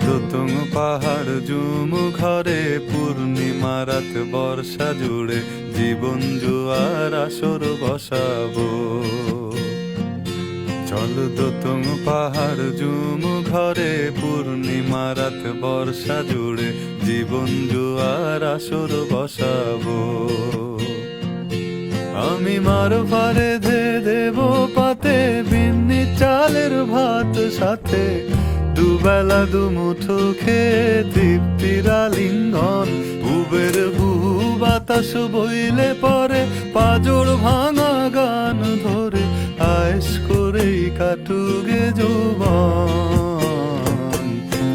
দোতং পাহাড় জুম ঘরে পূর্ণিমা রাত বর্ষা জুড়ে জীবন জুয়ার আসর বসাবো। চল দোতং পাহাড় জুম ঘরে পূর্ণিমা রাত বর্ষা জুড়ে জীবন জুয়ার আসর বসাবো। আমি মার ভারে ধে দেব পাতে বিন্নি চালের ভাত সাথে দুবেলা দুমুঠো খেয়ে তৃপ্তির আলিঙ্গন। উবের বুহু বাতাস বইলে পরে পাজর ভাঙা গান ধরে আয়েশ করেই কাটুগে যৌবন।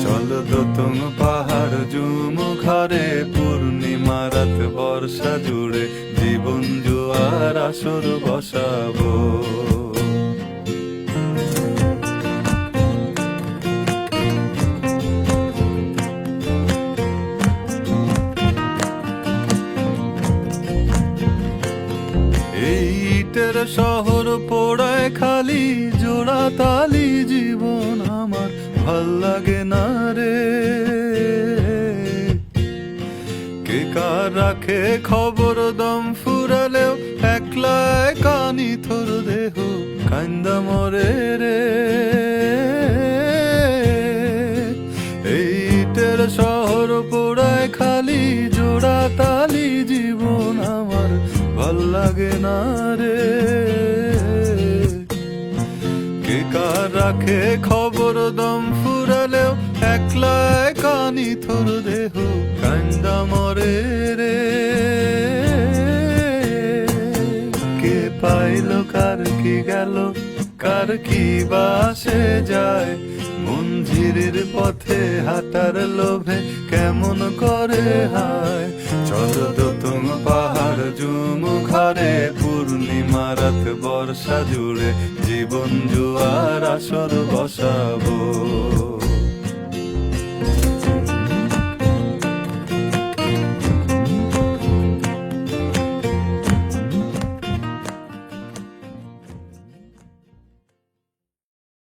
চল দোতং পাহাড় জুম ঘরে পূর্ণিমা রাত বর্ষা জুড়ে জীবন জুয়ার আসর বসাবো। এই ইটের শহর পোড়ায় খালি জোড়া তালি জীবন আমার ভাল লাগে না রে। কে কার রাখে খবর দম ফুরালেও একলা কানি থর দেহ কান্দা মরে রে। এই ইটের শহর পোড়ায় খালি জোড়া তালি জীবন আমার ভাল লাগে না রে। কে কার রাখে খবর দম ফুরালেও একলা কানি থর দেহ কান্দা মরে রে। কে পাইল কার কি গেল কার কি বাসে যায় মঞ্জিরের পথে হাঁটার লোভে কেমন করে হায়। চল দোতং পাহাড় জুম ঘরে পূর্ণিমা রাত বর্ষা জুড়ে জীবন জুয়ার আসর বসাবো।